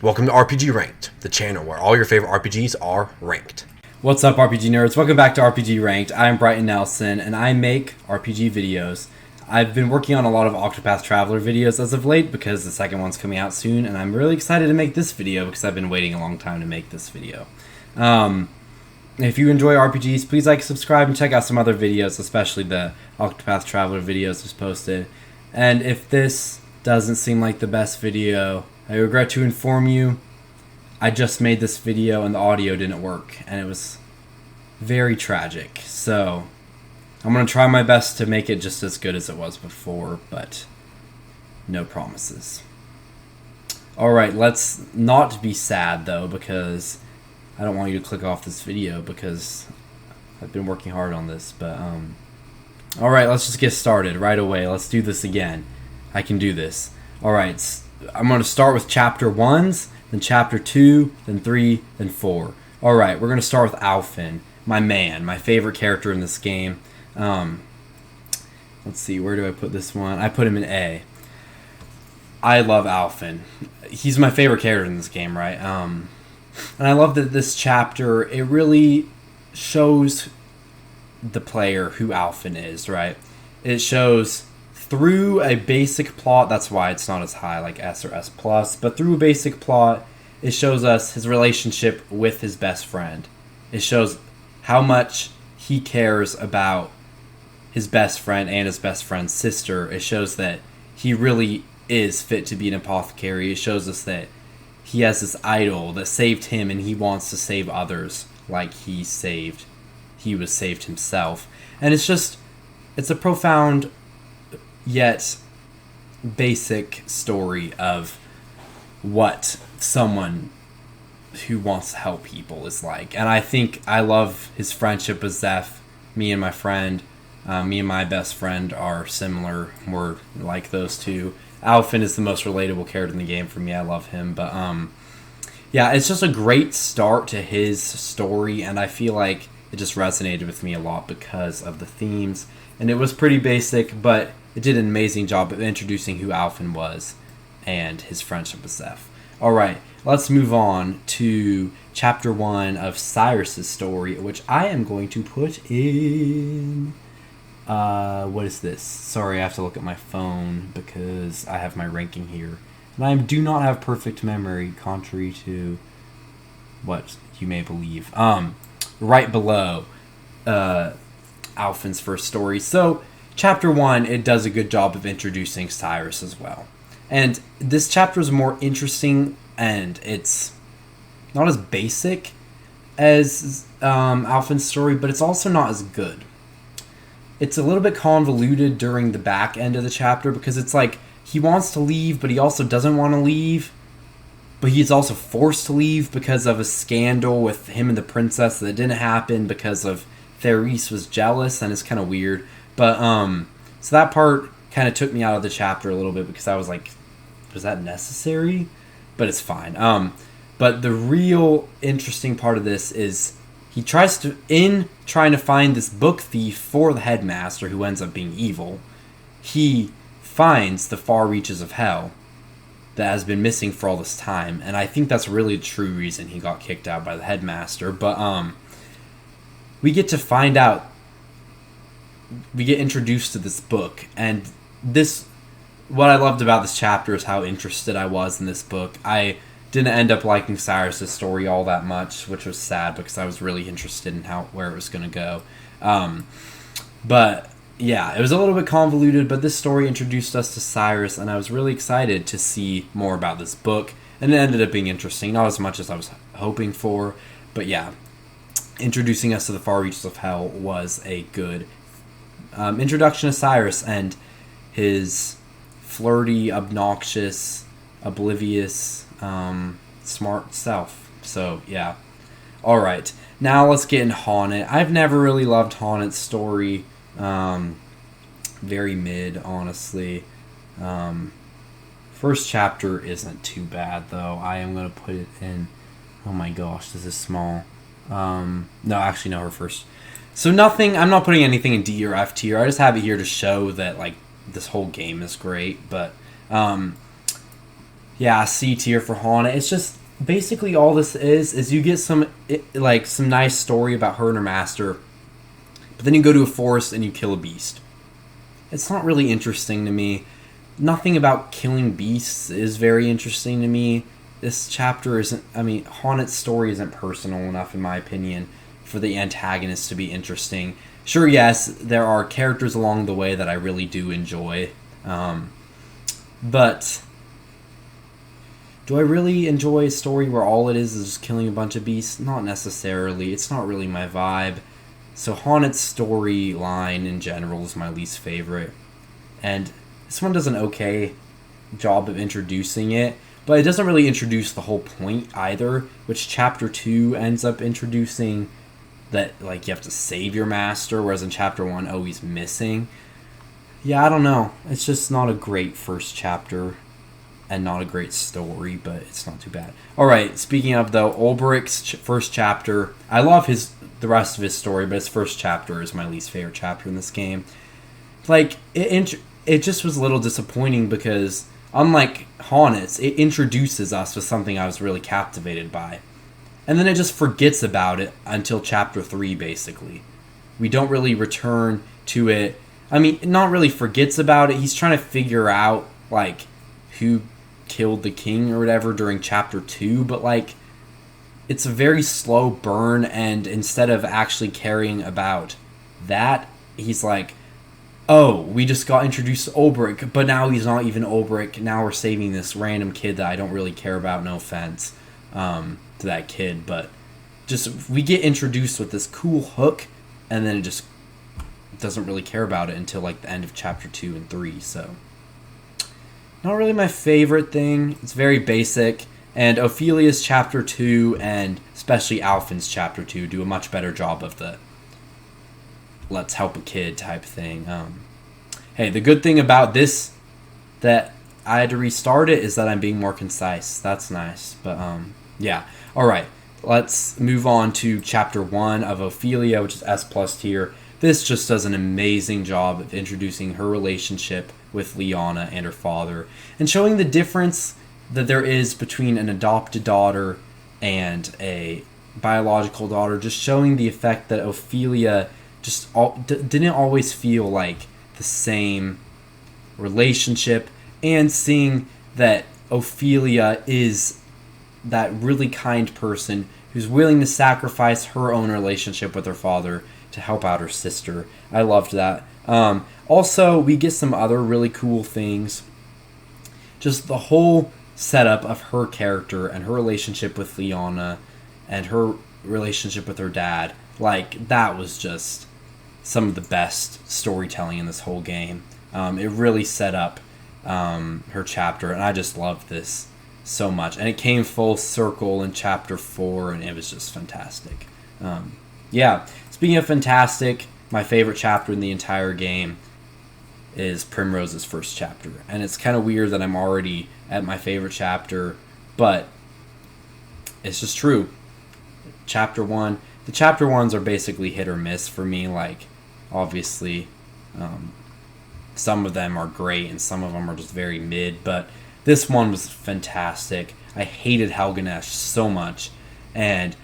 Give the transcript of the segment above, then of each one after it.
Welcome to RPG Ranked, the channel where all your favorite RPGs are ranked. What's up, RPG nerds? Welcome back to RPG Ranked. I'm Brighton Nelson, and I make RPG videos. I've been working on a lot of Octopath Traveler videos as of late because the second one's coming out soon, and I'm really excited to make this video because I've been waiting a long time to make this video. If you enjoy RPGs, please like, subscribe, and check out some other videos, especially the Octopath Traveler videos just posted. And if this doesn't seem like the best video, I regret to inform you, I just made this video and the audio didn't work, and it was very tragic. So, I'm going to try my best to make it just as good as it was before, but no promises. Alright, let's not be sad though, because I don't want you to click off this video because I've been working hard on this, but alright, let's just get started right away. Let's do this again. I can do this. Alright, I'm going to start with Chapter 1s, then Chapter 2, then 3, then 4. Alright, we're going to start with Alfyn, my man, my favorite character in this game. Let's see, where do I put this one? I put him in A. I love Alfyn. He's my favorite character in this game, right? And I love that this chapter, it really shows the player who Alfyn is, right? It shows through a basic plot, that's why it's not as high like S or S+, but through a basic plot, it shows us his relationship with his best friend. It shows how much he cares about his best friend and his best friend's sister. It shows that he really is fit to be an apothecary. It shows us that he has this idol that saved him and he wants to save others like he was saved himself. And it's a profound yet basic story of what someone who wants to help people is like. And I think I love his friendship with Zeph. Me and my friend, me and my best friend are similar. We're like those two. Alfyn is the most relatable character in the game for me. I love him. But yeah, it's just a great start to his story, and I feel like it just resonated with me a lot because of the themes. And it was pretty basic, but it did an amazing job of introducing who Alfyn was and his friendship with Zeph. Alright, let's move on to Chapter 1 of Cyrus' story, which I am going to put in... what is this? Sorry, I have to look at my phone because I have my ranking here. And I do not have perfect memory, contrary to what you may believe. Right below Alfyn's first story. So, Chapter 1, it does a good job of introducing Cyrus as well. And this chapter is more interesting, and it's not as basic as Alfyn's story, but it's also not as good. It's a little bit convoluted during the back end of the chapter because it's like he wants to leave, but he also doesn't want to leave. But he's also forced to leave because of a scandal with him and the princess that didn't happen because of Cyrus was jealous, and it's kind of weird. But, so that part kind of took me out of the chapter a little bit because I was like, was that necessary? But it's fine. But the real interesting part of this is he tries to, in trying to find this book thief for the headmaster who ends up being evil, he finds the far reaches of hell that has been missing for all this time. And I think that's really the true reason he got kicked out by the headmaster. But, we get to find out, we get introduced to this book, and what I loved about this chapter is how interested I was in this book. I didn't end up liking Cyrus' story all that much, which was sad because I was really interested in where it was going to go. But yeah, it was a little bit convoluted, but this story introduced us to Cyrus, and I was really excited to see more about this book, and it ended up being interesting, not as much as I was hoping for, but yeah, introducing us to the far reaches of hell was a good introduction to Cyrus and his flirty, obnoxious, oblivious, smart self. So, yeah. Alright, now let's get in Haunted. I've never really loved Haunted's story. Very mid, honestly. First chapter isn't too bad, though. I am going to put it in... Oh my gosh, this is small. No, actually, no, her first... So nothing, I'm not putting anything in D or F tier. I just have it here to show that, like, this whole game is great. But Yeah, C tier for Hana. It's just basically all this is you get some nice story about her and her master, but then you go to a forest and you kill a beast. It's not really interesting to me. Nothing about killing beasts is very interesting to me. This chapter isn't. I mean, Hana's story isn't personal enough, in my opinion, for the antagonist to be interesting. Sure, yes, there are characters along the way that I really do enjoy, but do I really enjoy a story where all it is just killing a bunch of beasts? Not necessarily. It's not really my vibe. So Haunted's storyline in general is my least favorite. And this one does an okay job of introducing it, but it doesn't really introduce the whole point either, which Chapter 2 ends up introducing that, like, you have to save your master, whereas in Chapter 1, oh, he's missing. Yeah, I don't know. It's just not a great first chapter and not a great story, but it's not too bad. Alright, speaking of, though, Olberic's first chapter, I love the rest of his story, but his first chapter is my least favorite chapter in this game. Like, it just was a little disappointing because, unlike Haunted, it introduces us to something I was really captivated by. And then it just forgets about it until Chapter 3, basically. We don't really return to it. I mean, not really forgets about it. He's trying to figure out, like, who killed the king or whatever during Chapter 2, but, like, it's a very slow burn, and instead of actually caring about that, he's like, oh, we just got introduced to Olberic, but now he's not even Olberic. Now we're saving this random kid that I don't really care about, no offense to that kid, but just we get introduced with this cool hook, and then it just doesn't really care about it until like the end of Chapter 2 and 3, so not really my favorite thing. It's very basic, and Ophelia's Chapter 2 and especially Alfyn's Chapter 2 do a much better job of the let's help a kid type thing. Hey, the good thing about this that I had to restart it is that I'm being more concise. That's nice, but yeah. Alright, let's move on to Chapter 1 of Ophelia, which is S+ tier. This just does an amazing job of introducing her relationship with Liana and her father, and showing the difference that there is between an adopted daughter and a biological daughter, just showing the effect that Ophelia just didn't always feel like the same relationship, and seeing that Ophelia is that really kind person who's willing to sacrifice her own relationship with her father to help out her sister. I loved that. Also, we get some other really cool things. Just the whole setup of her character and her relationship with Liana and her relationship with her dad. Like, that was just some of the best storytelling in this whole game. It really set up her chapter, and I just loved this so much. And it came full circle in Chapter 4, and it was just fantastic. Yeah, speaking of fantastic, my favorite chapter in the entire game is Primrose's first chapter. And it's kind of weird that I'm already at my favorite chapter, but it's just true. Chapter 1, the Chapter 1s are basically hit or miss for me. Like, obviously, some of them are great and some of them are just very mid, but this one was fantastic. I hated Helganesh so much, and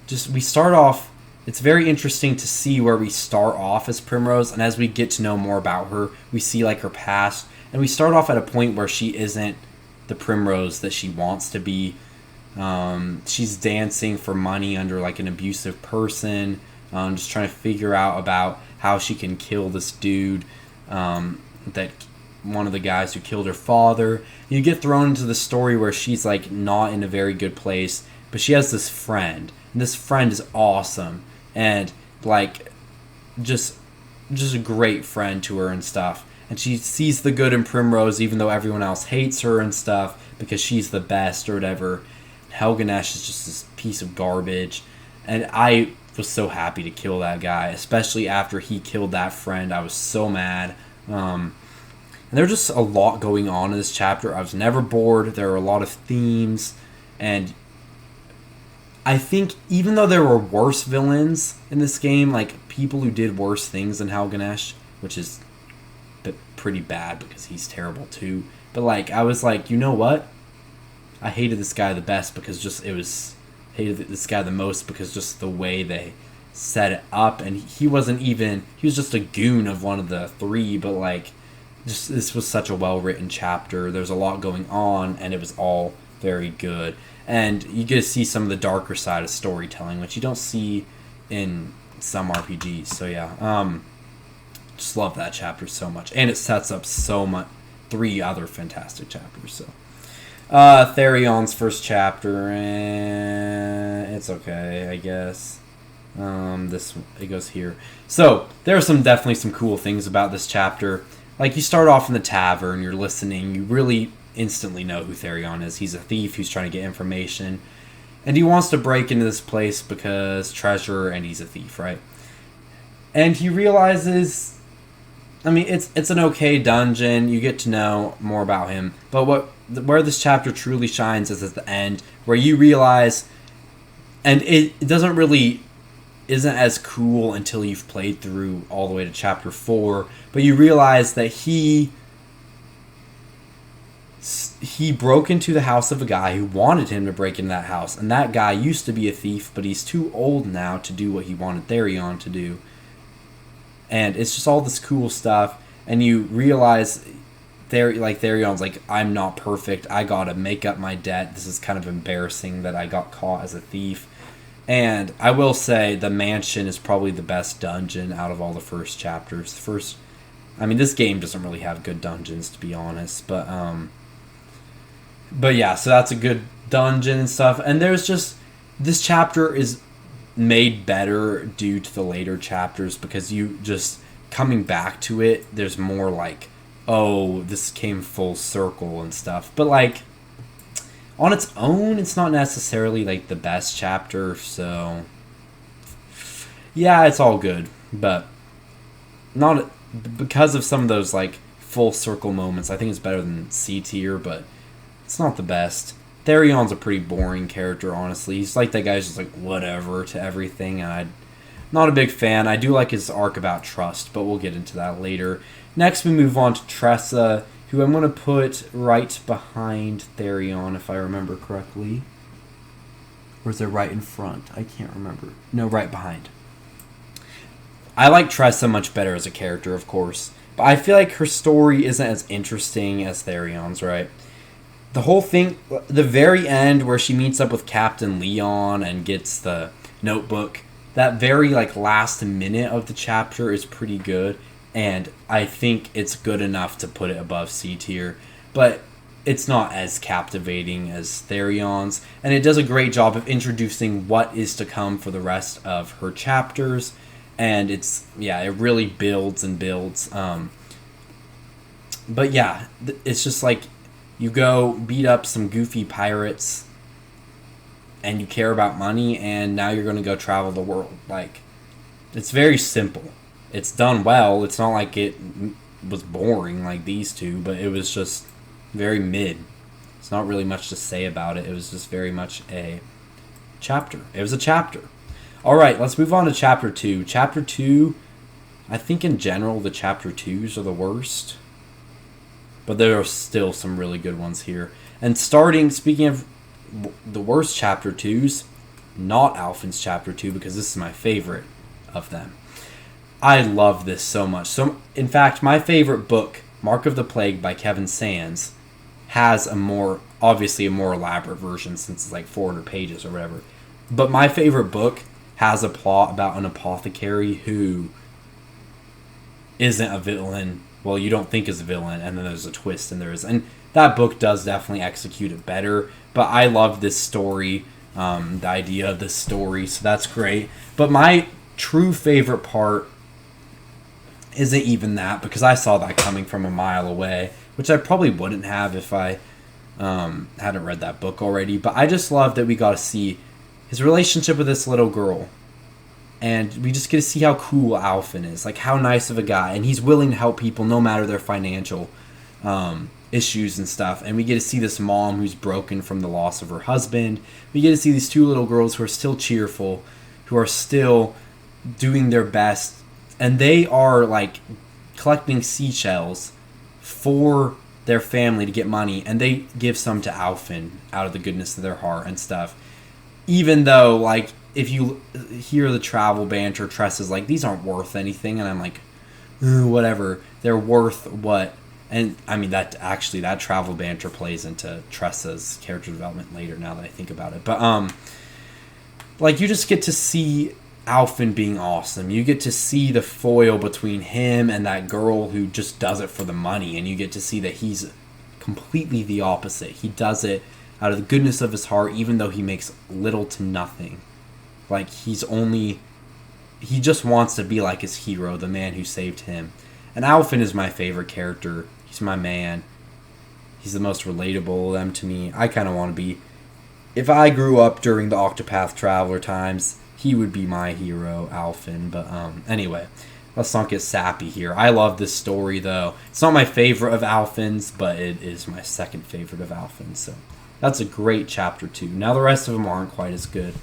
just we start off. It's very interesting to see where we start off as Primrose, and as we get to know more about her, we see like her past, and we start off at a point where she isn't the Primrose that she wants to be. She's dancing for money under like an abusive person, just trying to figure out about how she can kill this dude, that one of the guys who killed her father. You get thrown into the story where she's like not in a very good place, but she has this friend, and this friend is awesome, and like just a great friend to her and stuff. And she sees the good in Primrose, even though everyone else hates her and stuff, because she's the best or whatever. Helganesh is just this piece of garbage, and I was so happy to kill that guy, especially after he killed that friend. I was so mad. And there's just a lot going on in this chapter. I was never bored. There were a lot of themes, and I think even though there were worse villains in this game, like people who did worse things than Helganesh, which is pretty bad because he's terrible too, But like I was like, you know what? I hated this guy the best because hated this guy the most because just the way they set it up, and he was just a goon of one of the three, but like just this was such a well written chapter. There's a lot going on, and it was all very good. And you get to see some of the darker side of storytelling, which you don't see in some RPGs. So yeah, just love that chapter so much, and it sets up so much 3 other fantastic chapters. So Therion's first chapter, it's okay, I guess. It goes here. So there are definitely some cool things about this chapter. Like, you start off in the tavern, you're listening, you really instantly know who Therion is. He's a thief who's trying to get information, and he wants to break into this place because treasure, and he's a thief, right? And he realizes, I mean, it's an okay dungeon. You get to know more about him, but where this chapter truly shines is at the end, where you realize, and it isn't as cool until you've played through all the way to chapter 4, but you realize that he broke into the house of a guy who wanted him to break into that house, and that guy used to be a thief, but he's too old now to do what he wanted Therion to do. And it's just all this cool stuff, and you realize Therion's like, I'm not perfect, I gotta make up my debt, this is kind of embarrassing that I got caught as a thief. And I will say the mansion is probably the best dungeon out of all the first chapters. This game doesn't really have good dungeons, to be honest, but yeah, so that's a good dungeon and stuff. And there's just, this chapter is made better due to the later chapters, because you just coming back to it, there's more like, oh, this came full circle and stuff. But like, on its own, it's not necessarily like the best chapter, so yeah, it's all good, but not because of some of those like full circle moments. I think it's better than C tier, but it's not the best. Therion's a pretty boring character, honestly. He's like that guy's just like whatever to everything, and I'm not a big fan. I do like his arc about trust, but we'll get into that later. Next, we move on to Tressa, who I'm going to put right behind Therion, if I remember correctly. Or is it right in front? I can't remember. No, right behind. I like Tressa much better as a character, of course, but I feel like her story isn't as interesting as Therion's, right? The whole thing, the very end where she meets up with Captain Leon and gets the notebook, that very like last minute of the chapter is pretty good. And I think it's good enough to put it above C tier. But it's not as captivating as Therion's. And it does a great job of introducing what is to come for the rest of her chapters. And it really builds and builds. But yeah, it's just like you go beat up some goofy pirates and you care about money, and now you're going to go travel the world. Like, it's very simple. It's done well. It's not like it was boring like these two, but it was just very mid. It's not really much to say about it. It was just very much a chapter. It was a chapter. All right, let's move on to Chapter 2. Chapter 2, I think in general the Chapter 2s are the worst, but there are still some really good ones here. And speaking of the worst Chapter 2s, not Alfyn's Chapter 2, because this is my favorite of them. I love this so much. So, in fact, my favorite book, Mark of the Plague by Kevin Sands, has obviously a more elaborate version since it's like 400 pages or whatever. But my favorite book has a plot about an apothecary who isn't a villain. Well, you don't think is a villain, and then there's a twist, and that book does definitely execute it better. But I love this story, the idea of this story, so that's great. But my true favorite part isn't even that, because I saw that coming from a mile away, which I probably wouldn't have if I hadn't read that book already. But I just love that we got to see his relationship with this little girl, and we just get to see how cool Alfyn is, like how nice of a guy, and he's willing to help people no matter their financial issues and stuff. And we get to see this mom who's broken from the loss of her husband. We get to see these two little girls who are still cheerful, who are still doing their best, and they are like collecting seashells for their family to get money, and they give some to Alfyn out of the goodness of their heart and stuff. Even though, like, if you hear the travel banter, Tressa's like, these aren't worth anything, and I'm like, whatever. They're worth what? And I mean, that travel banter plays into Tressa's character development later, now that I think about it. But like, you just get to see Alfyn being awesome. You get to see the foil between him and that girl who just does it for the money, and you get to see that he's completely the opposite. He does it out of the goodness of his heart, even though he makes little to nothing. Like, he just wants to be like his hero, the man who saved him. And Alfyn is my favorite character. He's my man. He's the most relatable of them to me. I kind of want to be... If I grew up during the Octopath Traveler times, he would be my hero, Alfyn. But anyway, let's not get sappy here. I love this story, though. It's not my favorite of Alfyn's, but it is my second favorite of Alfyn's. So that's a great chapter 2. Now the rest of them aren't quite as good.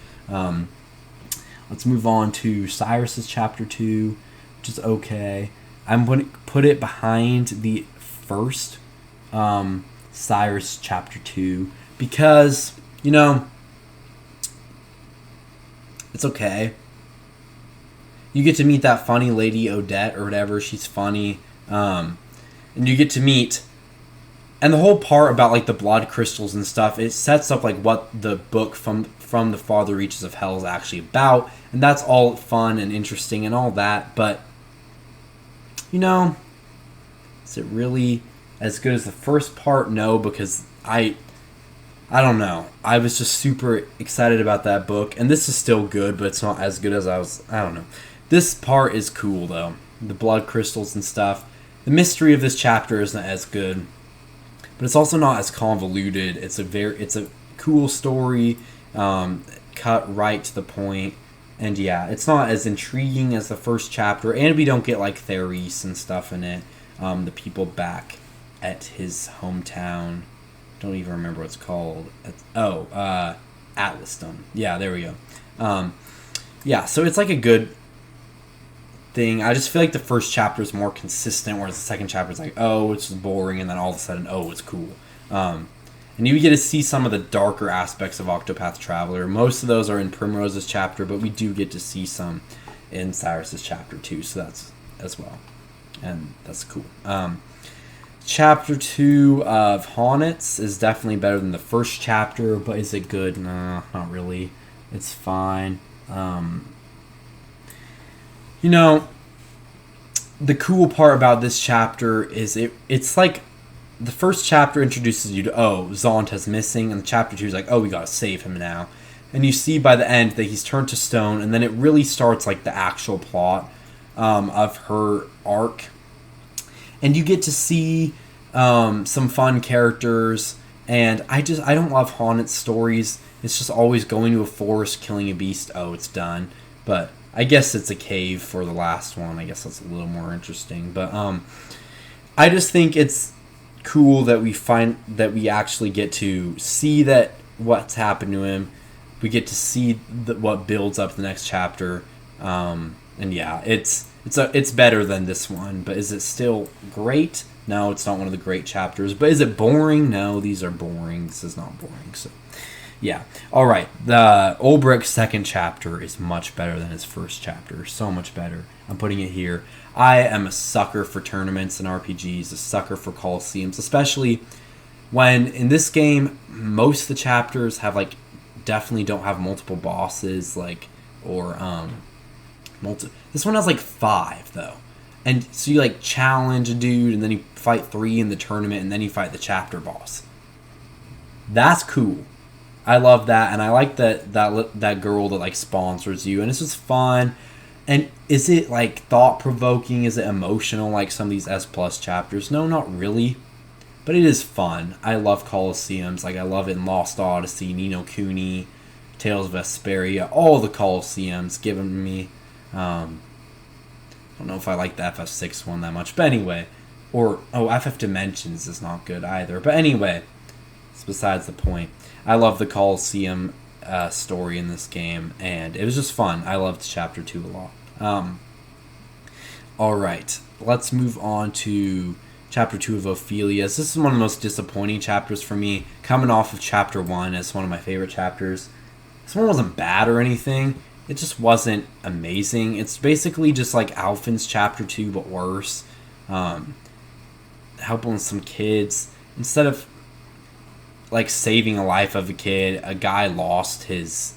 Let's move on to Cyrus's chapter 2, which is okay. I'm going to put it behind the first Cyrus chapter 2 because, you know, it's okay. You get to meet that funny lady Odette or whatever. She's funny. And you get to meet... And the whole part about, like, the blood crystals and stuff, it sets up, like, what the book from the Farther Reaches of Hell is actually about. And that's all fun and interesting and all that. But, you know, is it really as good as the first part? No, because I don't know. I was just super excited about that book. And this is still good, but it's not as good as I don't know. This part is cool, though. The blood crystals and stuff. The mystery of this chapter isn't as good. But it's also not as convoluted. It's a cool story, cut right to the point, and yeah, it's not as intriguing as the first chapter. And we don't get like Cyrus and stuff in it. The people back at his hometown. Don't even remember what it's called. Atlaston. Yeah, there we go. Yeah, so it's like a good thing. I just feel like the first chapter is more consistent, whereas the second chapter is like, oh, it's just boring, and then all of a sudden, oh, it's cool. And you get to see some of the darker aspects of Octopath Traveler. Most of those are in Primrose's chapter, but we do get to see some in Cyrus's chapter too, so that's as well. And that's cool. Chapter 2 of Haunets is definitely better than the first chapter, but is it good? Nah, not really. It's fine. You know, the cool part about this chapter is it's like the first chapter introduces you to, oh, Zonta's missing, and chapter 2 is like, oh, we gotta save him now. And you see by the end that he's turned to stone, and then it really starts like the actual plot of her arc. And you get to see some fun characters, and I don't love Haunted stories. It's just always going to a forest, killing a beast, oh, it's done. But I guess it's a cave for the last one. I guess that's a little more interesting. But I just think it's cool that we actually get to see that what's happened to him. We get to see what builds up the next chapter. And yeah, it's better than this one. But is it still great? No, it's not one of the great chapters. But is it boring? No, these are boring. This is not boring. So yeah. All right. The Olberic's second chapter is much better than his first chapter. So much better. I'm putting it here. I am a sucker for tournaments and RPGs, a sucker for Colosseums, especially when in this game, most of the chapters have like definitely don't have multiple bosses, like, or this one has like 5 though. And so you like challenge a dude and then you fight 3 in the tournament and then you fight the chapter boss. That's cool. I love that, and I like that girl that like sponsors you, and it's just fun. And is it like thought provoking? Is it emotional like some of these S+ chapters? No, not really, but it is fun. I love Colosseums. Like I love it in Lost Odyssey, Ni no Kuni, Tales of Vesperia, all the Colosseums given me. I don't know if I like the FF6 one that much, but anyway, FF Dimensions is not good either. But anyway, it's besides the point. I love the Colosseum story in this game, and it was just fun. I loved Chapter 2 a lot. Alright, let's move on to Chapter 2 of Ophelia. This is one of the most disappointing chapters for me, coming off of Chapter 1 as one of my favorite chapters. This one wasn't bad or anything. It just wasn't amazing. It's basically just like Alfyn's Chapter 2, but worse. Helping some kids. Instead of like saving a life of a kid, a guy lost his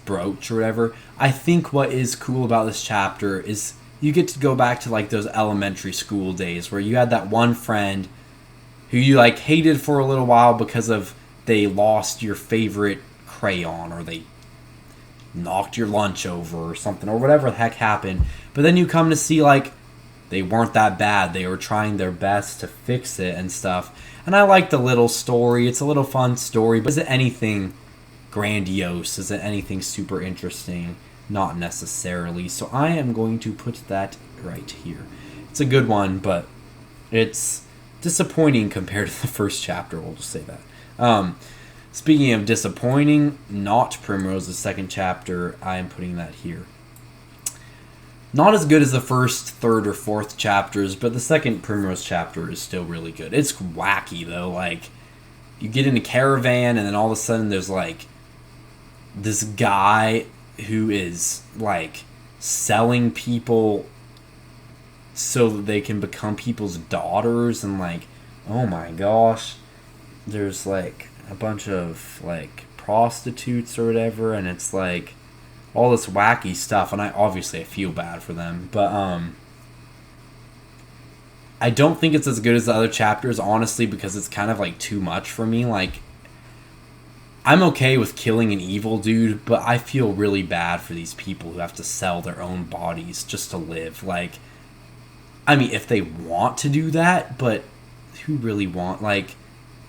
brooch or whatever. I think what is cool about this chapter is you get to go back to like those elementary school days where you had that one friend who you like hated for a little while because of they lost your favorite crayon or they knocked your lunch over or something or whatever the heck happened. But then you come to see like they weren't that bad. They were trying their best to fix it and stuff. And I like the little story. It's a little fun story. But is it anything grandiose? Is it anything super interesting? Not necessarily. So I am going to put that right here. It's a good one, but it's disappointing compared to the first chapter. We'll just say that. Speaking of disappointing, not Primrose's second chapter. I am putting that here. Not as good as the first, third, or fourth chapters, but the second Primrose chapter is still really good. It's wacky, though. Like, you get in a caravan, and then all of a sudden there's, like, this guy who is, like, selling people so that they can become people's daughters, and, like, oh my gosh. There's, like, a bunch of, like, prostitutes or whatever, and it's, like, all this wacky stuff, and I feel bad for them, but I don't think it's as good as the other chapters, honestly, because it's kind of like too much for me. Like, I'm okay with killing an evil dude, but I feel really bad for these people who have to sell their own bodies just to live. Like, I mean, if they want to do that, but who really want, like,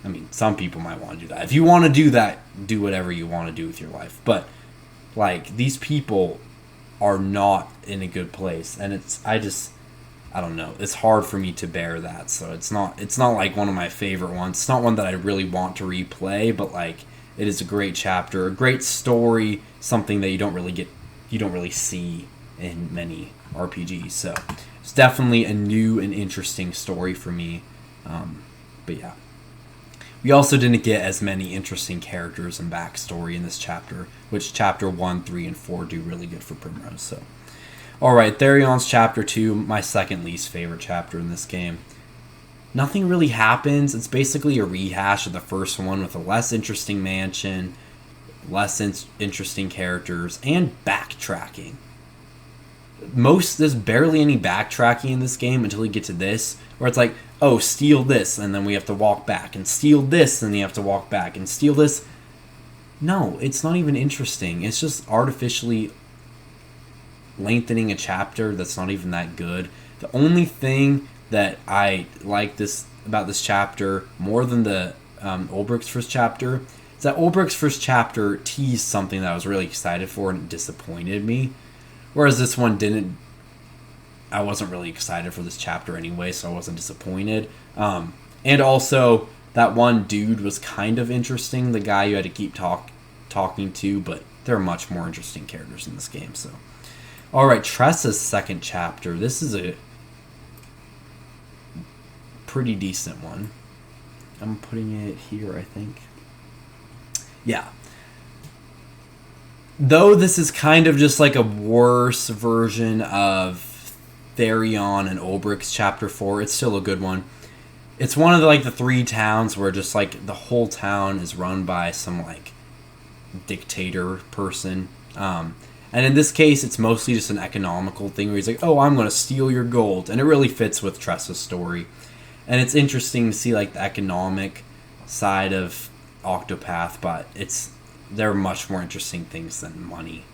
I mean, some people might want to do that. If you want to do that, do whatever you want to do with your life, but like, these people are not in a good place, and I don't know. It's hard for me to bear that, so it's not like one of my favorite ones. It's not one that I really want to replay, but like, it is a great chapter, a great story, something that you don't really see in many RPGs. So it's definitely a new and interesting story for me. But yeah. We also didn't get as many interesting characters and backstory in this chapter, which chapter 1, 3, and 4 do really good for Primrose. So, alright, Therion's chapter 2, my second least favorite chapter in this game. Nothing really happens. It's basically a rehash of the first one with a less interesting mansion, less interesting characters, and backtracking. There's barely any backtracking in this game until you get to this, where it's like, oh, steal this, and then we have to walk back, and steal this, and you have to walk back, and steal this. No, it's not even interesting. It's just artificially lengthening a chapter that's not even that good. The only thing that I like about this chapter more than the Olberic's first chapter is that Olberic's first chapter teased something that I was really excited for, and it disappointed me. Whereas this one didn't. I wasn't really excited for this chapter anyway, so I wasn't disappointed. And also, that one dude was kind of interesting, the guy you had to keep talking to, but there are much more interesting characters in this game. So, alright, Tressa's second chapter. This is a pretty decent one. I'm putting it here, I think. Yeah. Though this is kind of just like a worse version of Therion and Olberic's chapter 4, it's still a good one. It's one of the 3 towns where just like the whole town is run by some like dictator person. And in this case, it's mostly just an economical thing where he's like, oh, I'm going to steal your gold. And it really fits with Tressa's story. And it's interesting to see like the economic side of Octopath, but there are much more interesting things than money,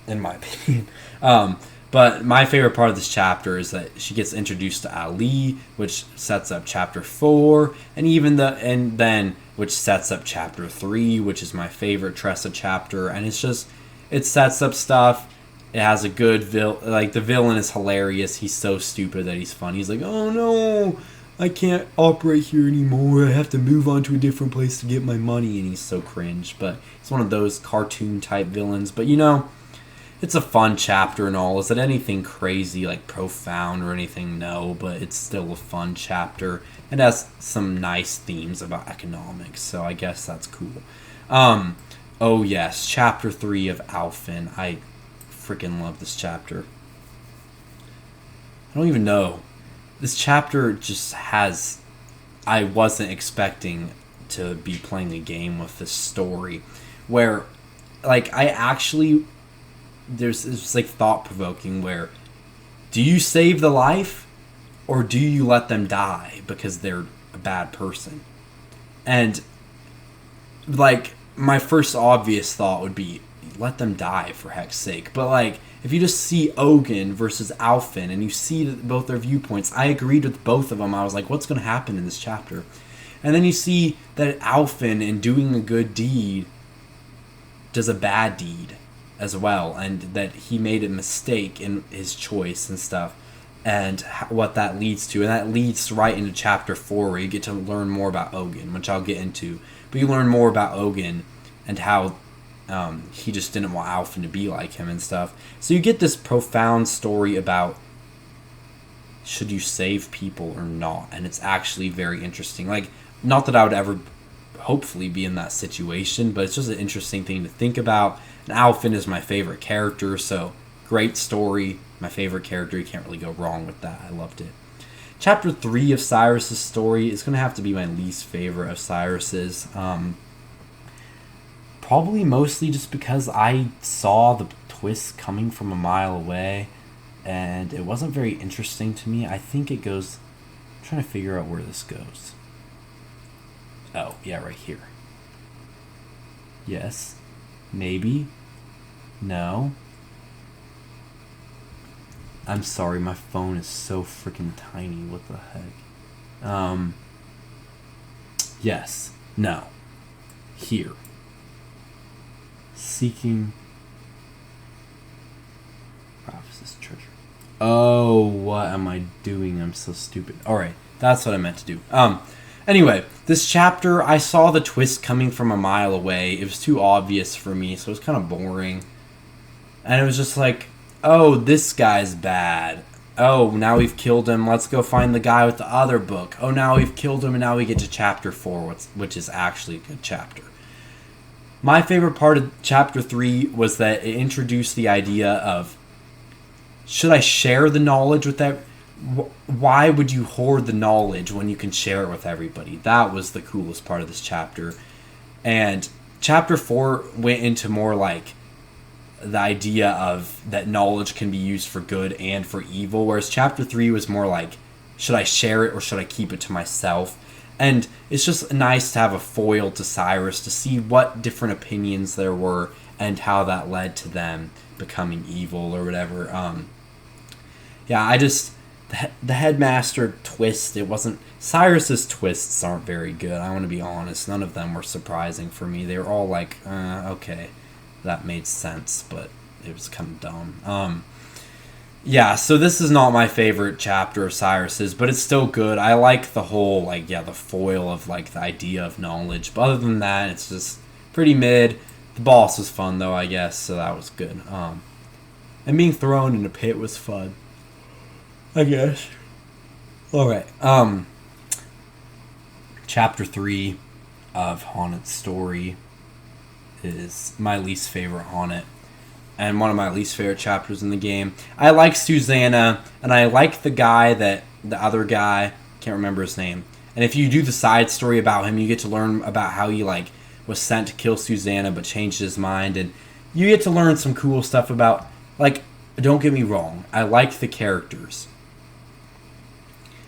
in my opinion. But my favorite part of this chapter is that she gets introduced to Ali, which sets up chapter 4, and then which sets up chapter 3, which is my favorite Tressa chapter. And it sets up stuff. It has a good the villain is hilarious. He's so stupid that he's funny. He's like, oh no, I can't operate here anymore. I have to move on to a different place to get my money. And he's so cringe. But he's one of those cartoon type villains. But it's a fun chapter and all. Is it anything crazy, like profound or anything? No, but it's still a fun chapter. It has some nice themes about economics, so I guess that's cool. Oh yes, chapter 3 of Alfyn. I freaking love this chapter. I don't even know. This chapter just has... I wasn't expecting to be playing a game with this story where, like, I actually... It's like thought-provoking where, do you save the life or do you let them die because they're a bad person? And, like, my first obvious thought would be, let them die for heck's sake. But, like, if you just see Ogun versus Alfyn and you see both their viewpoints, I agreed with both of them. I was like, what's going to happen in this chapter? And then you see that Alfyn, in doing a good deed, does a bad deed as well, and that he made a mistake in his choice and stuff, and what that leads to. And that leads right into chapter 4, where you get to learn more about Ogun, which I'll get into. But you learn more about Ogun and how he just didn't want Alfyn to be like him and stuff. So you get this profound story about should you save people or not, and it's actually very interesting. Like, not that I would ever hopefully be in that situation, but it's just an interesting thing to think about. And Alfyn is my favorite character, so great story. My favorite character, you can't really go wrong with that. I loved it. Chapter 3 of Cyrus's story is going to have to be my least favorite of Cyrus's. Probably mostly just because I saw the twist coming from a mile away, and it wasn't very interesting to me. I think it goes... I'm trying to figure out where this goes. Oh, yeah, right here. Yes. Maybe. No. I'm sorry, my phone is so freaking tiny. What the heck? Yes. No. Here. Seeking Prophecy's treasure. Oh, what am I doing? I'm so stupid. Alright, that's what I meant to do. Anyway, this chapter, I saw the twist coming from a mile away. It was too obvious for me, so it was kind of boring. And it was just like, oh, this guy's bad. Oh, now we've killed him. Let's go find the guy with the other book. Oh, now we've killed him, and now we get to chapter 4, which is actually a good chapter. My favorite part of chapter 3 was that it introduced the idea of, should I share the knowledge with that? Why would you hoard the knowledge when you can share it with everybody? That was the coolest part of this chapter. And chapter 4 went into more like the idea of that knowledge can be used for good and for evil, whereas chapter 3 was more like, should I share it or should I keep it to myself? And it's just nice to have a foil to Cyrus to see what different opinions there were and how that led to them becoming evil or whatever. Yeah, I just... The headmaster twist, it wasn't... Cyrus's twists aren't very good, I want to be honest. None of them were surprising for me. They were all like, okay, that made sense, but it was kind of dumb. Yeah, so this is not my favorite chapter of Cyrus's, but it's still good. I like the whole, like, yeah, the foil of, like, the idea of knowledge. But other than that, it's just pretty mid. The boss was fun, though, I guess, so that was good. And being thrown in a pit was fun, I guess. Alright, chapter 3 of Haunted's story is my least favorite Haunted, and one of my least favorite chapters in the game. I like Susanna, and I like the guy that, the other guy, can't remember his name. And if you do the side story about him, you get to learn about how he, like, was sent to kill Susanna, but changed his mind, and you get to learn some cool stuff about, like, don't get me wrong, I like the characters.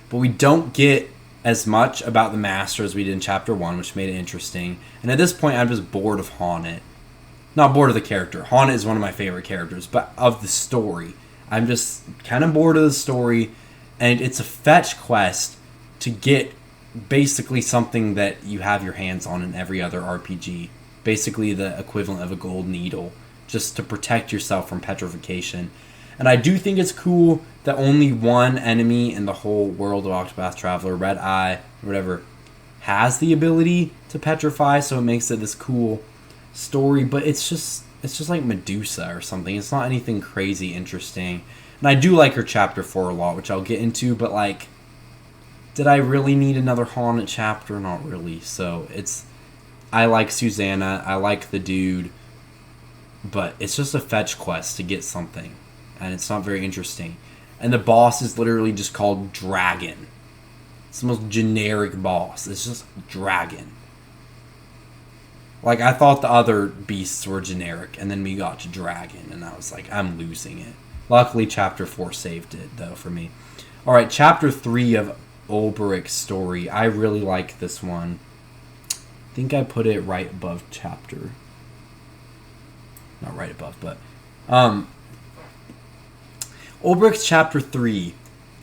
But we don't get as much about the Master as we did in Chapter 1, which made it interesting. And at this point, I'm just bored of Haunted. Not bored of the character. Haunted is one of my favorite characters, but of the story. I'm just kind of bored of the story, and it's a fetch quest to get basically something that you have your hands on in every other RPG. Basically the equivalent of a gold needle, just to protect yourself from petrification. And I do think it's cool that only one enemy in the whole world of Octopath Traveler, Red Eye, or whatever, has the ability to petrify, so it makes it this cool story. But it's just, it's just like Medusa or something. It's not anything crazy interesting. And I do like her chapter 4 a lot, which I'll get into, but like, did I really need another haunted chapter? Not really. So I like Susanna, I like the dude, but it's just a fetch quest to get something, and it's not very interesting. And the boss is literally just called Dragon. It's the most generic boss. It's just Dragon. Like, I thought the other beasts were generic, and then we got to Dragon, and I was like, I'm losing it. Luckily, Chapter 4 saved it, though, for me. Alright, Chapter 3 of Olberic's story. I really like this one. I think I put it right above Chapter... Not right above, but... Olberic's Chapter 3.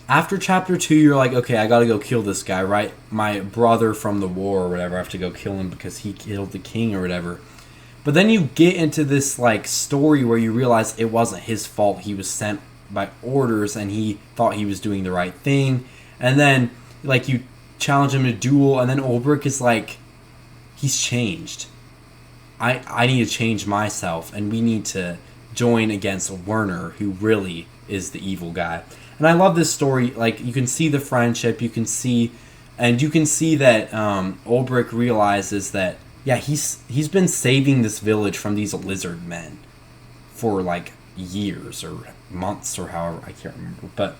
After Chapter 2, you're like, okay, I gotta go kill this guy, right? My brother from the war or whatever, I have to go kill him because he killed the king or whatever. But then you get into this, like, story where you realize it wasn't his fault. He was sent by orders and he thought he was doing the right thing. And then, like, you challenge him to duel, and then Olberic is like, he's changed. I need to change myself, and we need to join against Werner, who really is the evil guy. And I love this story. Like, you can see the friendship, you can see that Olberic realizes that, yeah, he's been saving this village from these lizard men for, like, years or months or however, I can't remember. But,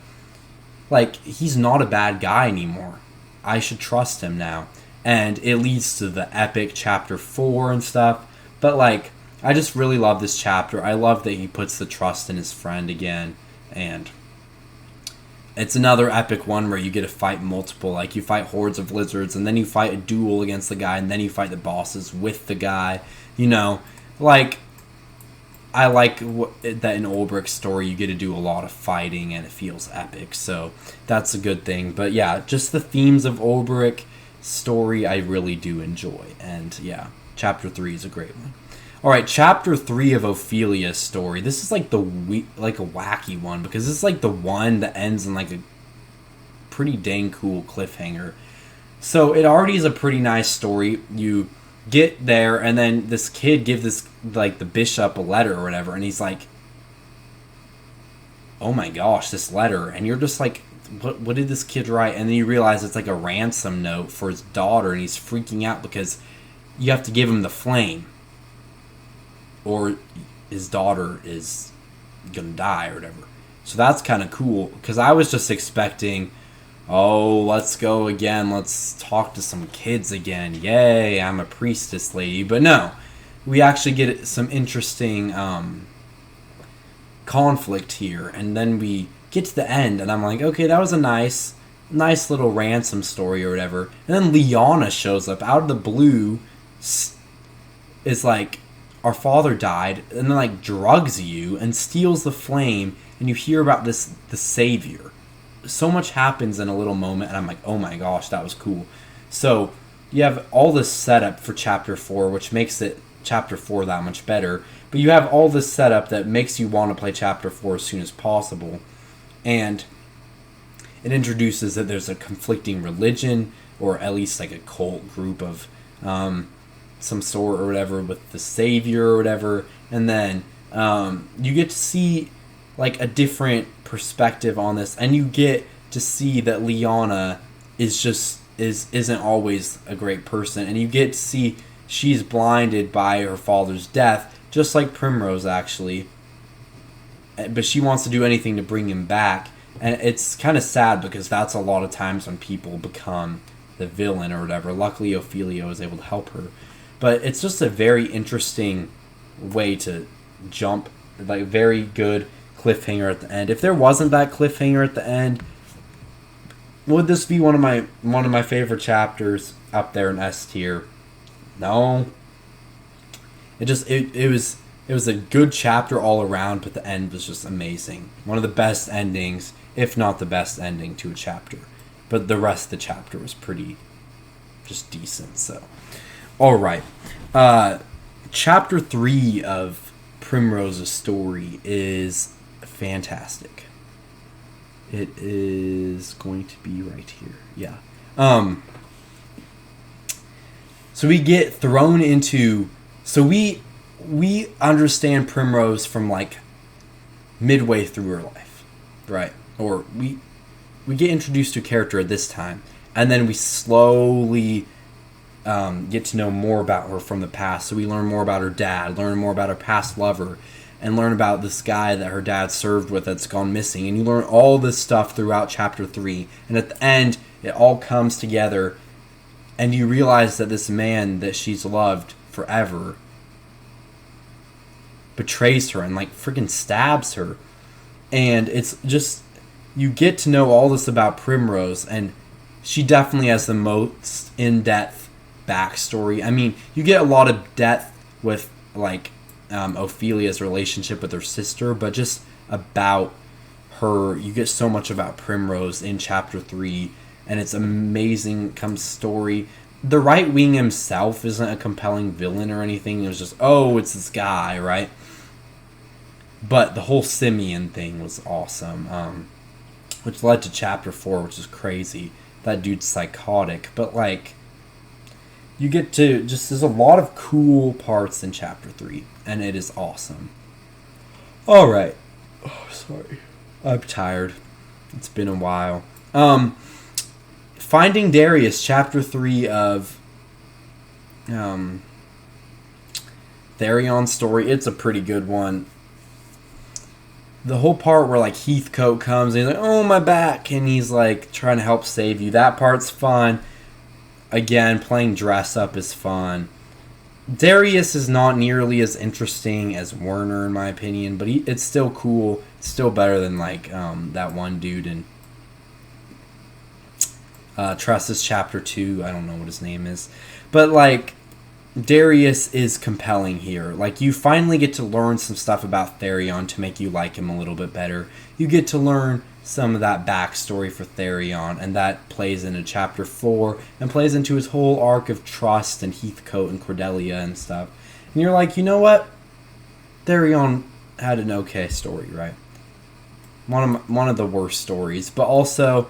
like, he's not a bad guy anymore. I should trust him now. And it leads to the epic Chapter 4 and stuff. But, like, I just really love this chapter. I love that he puts the trust in his friend again. And it's another epic one where you get to fight multiple. Like, you fight hordes of lizards, and then you fight a duel against the guy, and then you fight the bosses with the guy. You know, like, I like that in Olberic's story you get to do a lot of fighting, and it feels epic. So that's a good thing. But yeah, just the themes of Olberic's story I really do enjoy. And yeah, Chapter 3 is a great one. Alright, Chapter 3 of Ophelia's story. This is like a wacky one, because this is like the one that ends in like a pretty dang cool cliffhanger. So it already is a pretty nice story. You get there, and then this kid gives this, like, the bishop a letter or whatever, and he's like, oh my gosh, this letter. And you're just like, what did this kid write? And then you realize it's like a ransom note for his daughter, and he's freaking out because you have to give him the flame, or his daughter is gonna die or whatever. So that's kind of cool, because I was just expecting, oh, let's go again, let's talk to some kids again, yay, I'm a priestess lady. But no, we actually get some interesting conflict here, and then we get to the end, and I'm like, okay, that was a nice little ransom story or whatever. And then Liana shows up out of the blue, is like, our father died, and then, like, drugs you and steals the flame, and you hear about the savior. So much happens in a little moment, and I'm like, oh my gosh, that was cool. So you have all this setup for Chapter 4, which makes it Chapter 4 that much better. But you have all this setup that makes you want to play Chapter 4 as soon as possible. And it introduces that there's a conflicting religion, or at least like a cult group of some sort or whatever, with the savior or whatever. And then you get to see like a different perspective on this, and you get to see that Liana isn't always a great person, and you get to see she's blinded by her father's death, just like Primrose actually, but she wants to do anything to bring him back. And it's kind of sad, because that's a lot of times when people become the villain or whatever. Luckily Ophelia was able to help her. But it's just a very interesting way to jump, like, very good cliffhanger at the end. If there wasn't that cliffhanger at the end, would this be one of my favorite chapters up there in S tier? No. It was a good chapter all around, but the end was just amazing. One of the best endings, if not the best ending to a chapter. But the rest of the chapter was pretty just decent, so. Alright. Chapter 3 of Primrose's story is fantastic. It is going to be right here. Yeah. So we get thrown into... So we we understand Primrose from like midway through her life, right? Or we get introduced to a character at this time, and then we slowly get to know more about her from the past. So we learn more about her dad, learn more about her past lover, and learn about this guy that her dad served with that's gone missing. And you learn all this stuff throughout chapter 3. And at the end, it all comes together, and you realize that this man that she's loved forever betrays her and like freaking stabs her. And it's just, you get to know all this about Primrose, and she definitely has the most in-depth backstory. I mean, you get a lot of depth with like Ophelia's relationship with her sister, but just about her, you get so much about Primrose in chapter 3, and it's amazing comes story. The Right Wing himself isn't a compelling villain or anything. It was just, oh, it's this guy, right? But the whole Simeon thing was awesome, which led to chapter 4, which is crazy. That dude's psychotic, but like, you get to just, there's a lot of cool parts in chapter 3, and it is awesome. Alright. Oh, sorry. I'm tired. It's been a while. Finding Darius, chapter 3 of Therion's story. It's a pretty good one. The whole part where like Heathcote comes and he's like, oh, my back, and he's like trying to help save you. That part's fun. Again, playing dress up is fun. Darius is not nearly as interesting as Werner, in my opinion, but it's still cool. It's still better than like that one dude in Tressa's chapter 2. I don't know what his name is, but like Darius is compelling here. Like, you finally get to learn some stuff about Therion to make you like him a little bit better. You get to learn some of that backstory for Therion, and that plays into chapter 4 and plays into his whole arc of trust and Heathcote and Cordelia and stuff. And you're like, you know what? Therion had an okay story, right? One of the worst stories, but also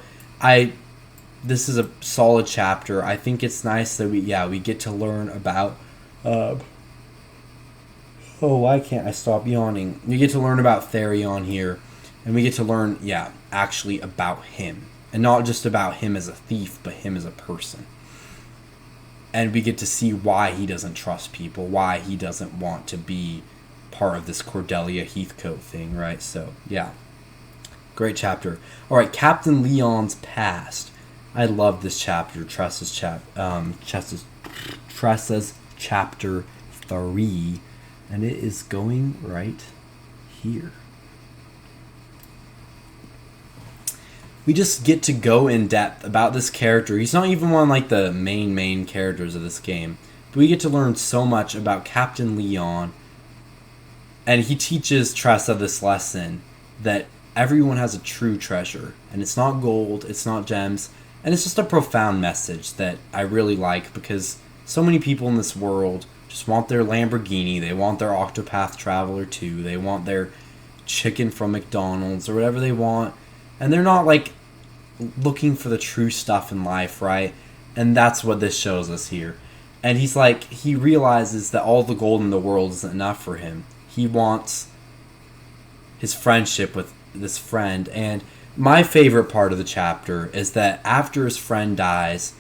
this is a solid chapter. I think it's nice that we get to learn about why can't I stop yawning? You get to learn about Therion here, and we get to learn, actually about him. And not just about him as a thief, but him as a person. And we get to see why he doesn't trust people, why he doesn't want to be part of this Cordelia Heathcote thing, right? So, yeah. Great chapter. Alright, Captain Leon's Past. I love this chapter, Tressa's chapter 3, and it is going right here. We just get to go in depth about this character. He's not even one of like the main characters of this game, but we get to learn so much about Captain Leon, and he teaches Tressa this lesson that everyone has a true treasure, and it's not gold, it's not gems. And it's just a profound message that I really like, because so many people in this world just want their Lamborghini, they want their Octopath Traveler 2, they want their chicken from McDonald's or whatever they want, and they're not like looking for the true stuff in life, right? And that's what this shows us here. And he's like, he realizes that all the gold in the world isn't enough for him. He wants his friendship with this friend. And my favorite part of the chapter is that after his friend dies,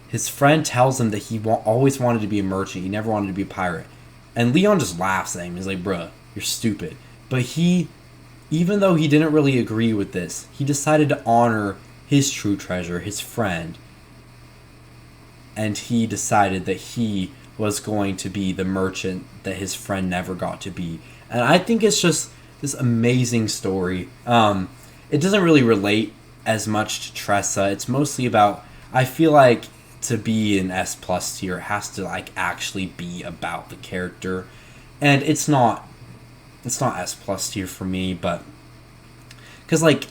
his friend tells him that he always wanted to be a merchant. He never wanted to be a pirate. And Leon just laughs at him. He's like, bruh, you're stupid. But even though he didn't really agree with this, he decided to honor his true treasure, his friend. And he decided that he was going to be the merchant that his friend never got to be. And I think it's just this amazing story. It doesn't really relate as much to Tressa. It's mostly about, I feel like to be an S+ tier, it has to like actually be about the character. And it's not S+ tier for me, but because like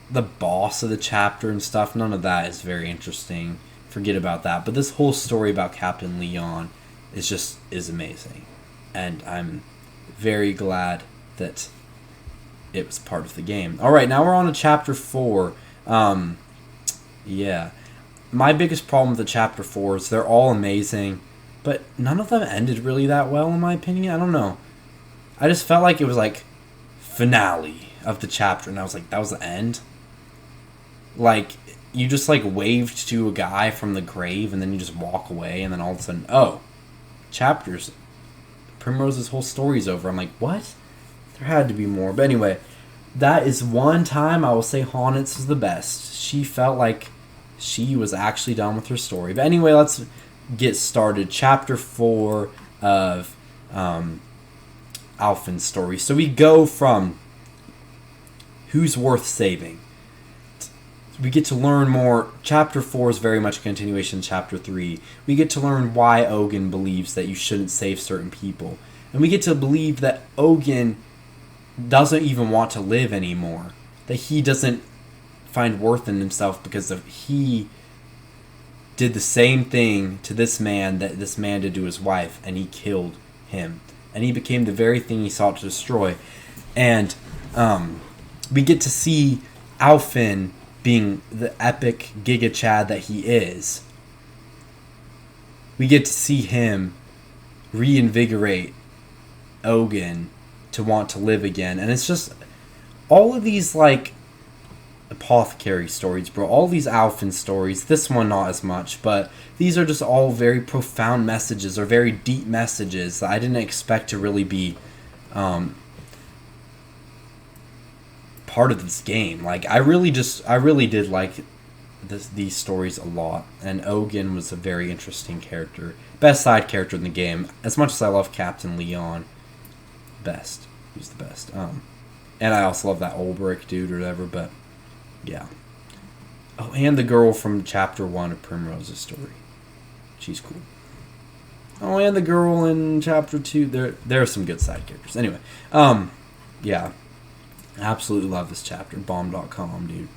the boss of the chapter and stuff, none of that is very interesting. Forget about that. But this whole story about Captain Leon is amazing. And I'm very glad that it was part of the game. Alright, now we're on to chapter 4. My biggest problem with the chapter 4 is they're all amazing. but none of them ended really that well, in my opinion. I don't know. I just felt like it was like finale of the chapter, and I was like, that was the end? Like, you just like waved to a guy from the grave, and then you just walk away, and then all of a sudden, oh, chapters. Primrose's whole story's over. I'm like, what? There had to be more. But anyway, that is one time I will say Haunitz was the best. She felt like she was actually done with her story. But anyway, let's get started. Chapter 4 of Alfyn's story. So we go from who's worth saving. We get to learn more. Chapter 4 is very much a continuation of Chapter 3. We get to learn why Ogun believes that you shouldn't save certain people. And we get to believe that Ogun doesn't even want to live anymore. That he doesn't find worth in himself because of he did the same thing to this man that this man did to his wife, and he killed him. And he became the very thing he sought to destroy. And we get to see Alfyn being the epic Giga Chad that he is. We get to see him reinvigorate Ogun to want to live again. And it's just all of these like apothecary stories, bro. All these Alfyn stories. This one not as much, but these are just all very profound messages or very deep messages that I didn't expect to really be part of this game. Like I really did like these stories a lot, and Ogun was a very interesting character, best side character in the game. As much as I love Captain Leon, he's the best. And I also love that Olberic dude or whatever. But yeah. Oh, and the girl from Chapter 1 of Primrose's story, she's cool. Oh, and the girl in Chapter 2. There are some good side characters. Anyway, yeah. Absolutely love this chapter. Bomb.com, dude.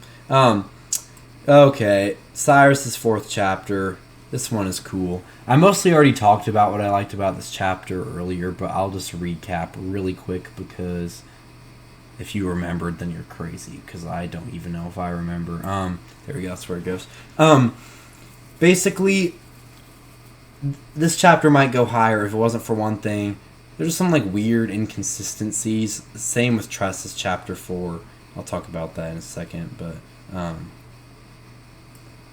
Okay. Cyrus's 4th chapter. This one is cool. I mostly already talked about what I liked about this chapter earlier, but I'll just recap really quick because if you remembered, then you're crazy, because I don't even know if I remember. There we go. That's where it goes. Basically, this chapter might go higher if it wasn't for one thing. There's some like weird inconsistencies. Same with Tressa's Chapter 4. I'll talk about that in a second. But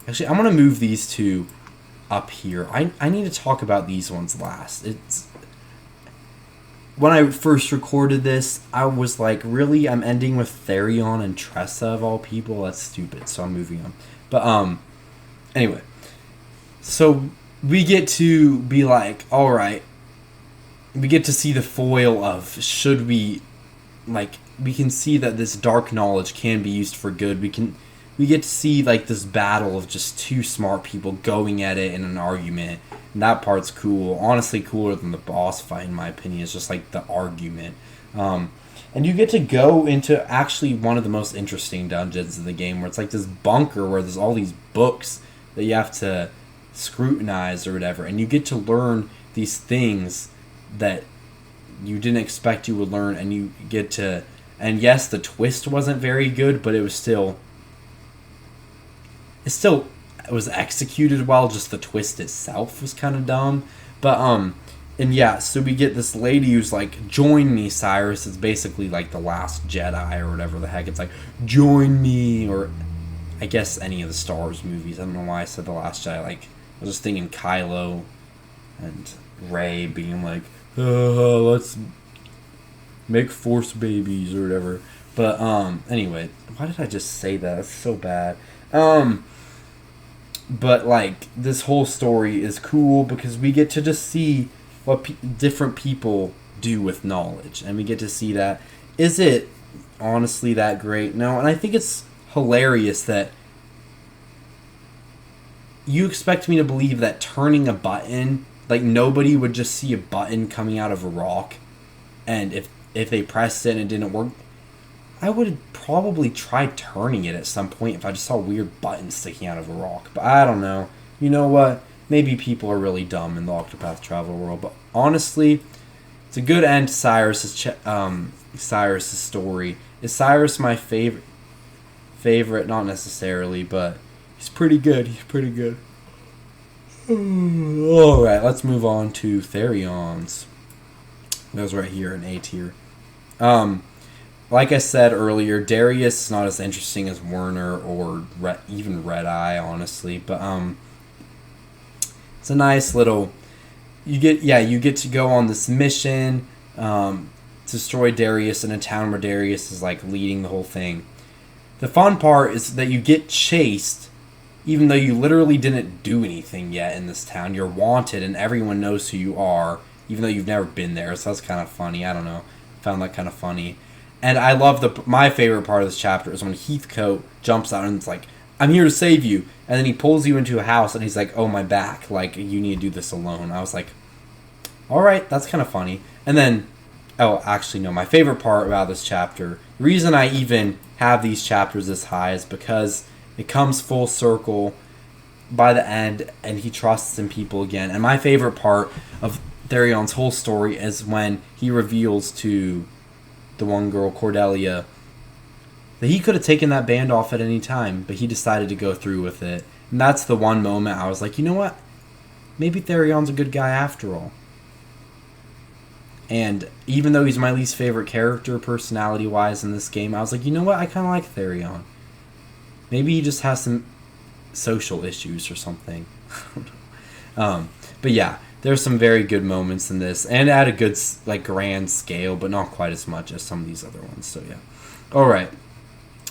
actually, I'm gonna move these two up here. I need to talk about these ones last. It's when I first recorded this, I was like, really, I'm ending with Therion and Tressa of all people. That's stupid. So I'm moving on. But anyway, so we get to be like, all right. We get to see the foil of should we, like, we can see that this dark knowledge can be used for good. We get to see like this battle of just two smart people going at it in an argument. And that part's cool. Honestly, cooler than the boss fight, in my opinion. It's just like the argument. And you get to go into actually one of the most interesting dungeons in the game, where it's like this bunker where there's all these books that you have to scrutinize or whatever. And you get to learn these things that you didn't expect you would learn, and you get to, and yes, the twist wasn't very good, but it was executed well. Just the twist itself was kind of dumb. But and yeah, so we get this lady who's like, join me, Cyrus. It's basically like the Last Jedi or whatever the heck. It's like, join me, or I guess any of the Star Wars movies. I don't know why I said the Last Jedi. Like, I was just thinking Kylo and Rey being like, let's make Force babies or whatever. But anyway, why did I just say that? That's so bad. But like, this whole story is cool because we get to just see what different people do with knowledge, and we get to see that. Is it honestly that great? No. And I think it's hilarious that you expect me to believe that turning a button, like, nobody would just see a button coming out of a rock, and if they pressed it and it didn't work, I would probably try turning it at some point if I just saw weird buttons sticking out of a rock. But I don't know. You know what? Maybe people are really dumb in the Octopath Traveler world. But honestly, it's a good end to Cyrus's story. Is Cyrus my favorite? Not necessarily, but he's pretty good. Alright, let's move on to Therion's. Those right here in A tier. Like I said earlier, Darius is not as interesting as Werner or even Red Eye, honestly. But it's a nice little. You get to go on this mission, destroy Darius in a town where Darius is like leading the whole thing. The fun part is that you get chased, even though you literally didn't do anything yet in this town. You're wanted, and everyone knows who you are, even though you've never been there. So that's kind of funny. I don't know. Found that kind of funny. And I love my favorite part of this chapter is when Heathcote jumps out and it's like, I'm here to save you. And then he pulls you into a house and he's like, oh, my back. Like, you need to do this alone. I was like, all right, that's kind of funny. And then, oh, actually, no. My favorite part about this chapter, the reason I even have these chapters this high is because it comes full circle by the end and he trusts in people again. And my favorite part of Therion's whole story is when he reveals to the one girl, Cordelia, that he could have taken that band off at any time, but he decided to go through with it. And that's the one moment I was like, you know what? Maybe Therion's a good guy after all. And even though he's my least favorite character personality-wise in this game, I was like, you know what? I kind of like Therion. Maybe he just has some social issues or something. But yeah, there's some very good moments in this, and at a good, like, grand scale, but not quite as much as some of these other ones. So yeah. All right,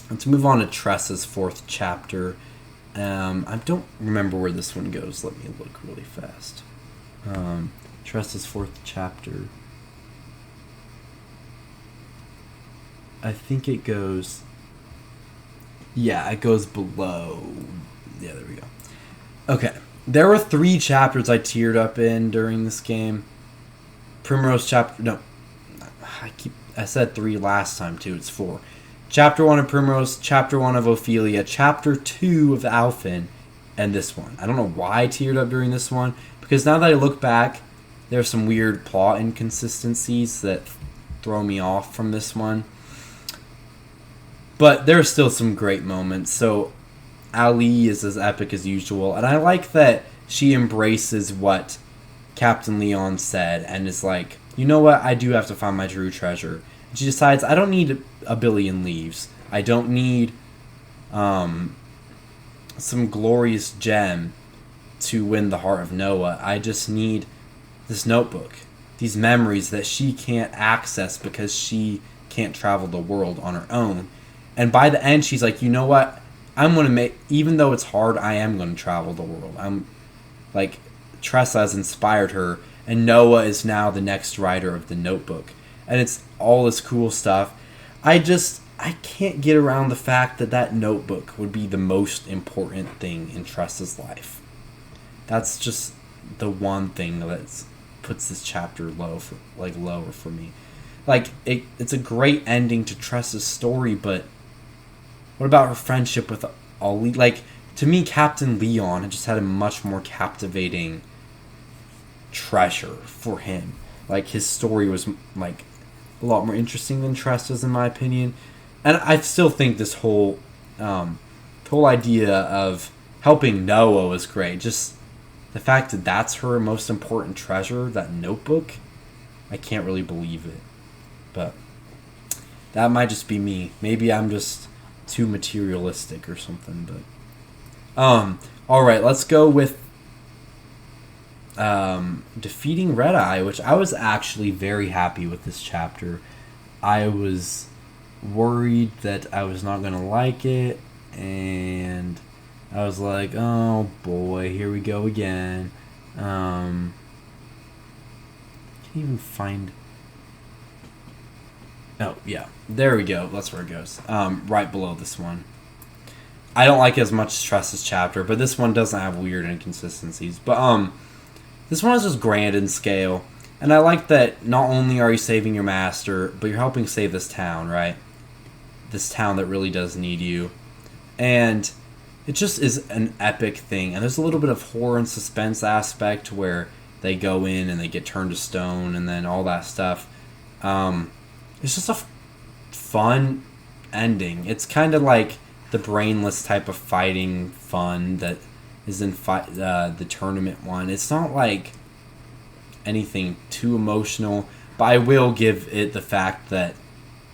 let's move on to Tressa's 4th chapter. I don't remember where this one goes. Let me look really fast. Tressa's 4th chapter. I think it goes. Yeah, it goes below. Yeah, there we go. Okay. There were 3 chapters I teared up in during this game. Primrose chapter... No. I said 3 last time, too. It's 4. Chapter 1 of Primrose, Chapter 1 of Ophelia, Chapter 2 of Alfyn, and this one. I don't know why I teared up during this one, because now that I look back, there's some weird plot inconsistencies that throw me off from this one. But there are still some great moments. So Ali is as epic as usual, and I like that she embraces what Captain Leon said and is like, you know what, I do have to find my true treasure. And she decides, I don't need a billion leaves. I don't need some glorious gem to win the heart of Noah. I just need this notebook, these memories that she can't access because she can't travel the world on her own. And by the end, she's like, you know what? I'm going to make, even though it's hard, I am going to travel the world. I'm like, Tressa has inspired her, and Noah is now the next writer of the notebook. And it's all this cool stuff. I can't get around the fact that that notebook would be the most important thing in Tressa's life. That's just the one thing that puts this chapter lower for me. Like, it's a great ending to Tressa's story, but what about her friendship with Ollie? Like, to me, Captain Leon just had a much more captivating treasure for him. Like, his story was, like, a lot more interesting than Tressa's, in my opinion. And I still think this whole idea of helping Noah was great. Just the fact that that's her most important treasure, that notebook, I can't really believe it. But that might just be me. Maybe I'm just too materialistic or something. But all right, let's go with defeating Red Eye, which I was actually very happy with this chapter. I was worried that I was not going to like it, and I was like, oh boy, here we go again. Can't even find... Oh, yeah. There we go. That's where it goes. Right below this one. I don't like it as much as Tressa's chapter, but this one doesn't have weird inconsistencies. But this one is just grand in scale. And I like that not only are you saving your master, but you're helping save this town, right? This town that really does need you. And it just is an epic thing. And there's a little bit of horror and suspense aspect where they go in and they get turned to stone and then all that stuff. It's just a fun ending. It's kind of like the brainless type of fighting fun that is in the tournament one. It's not like anything too emotional, but I will give it the fact that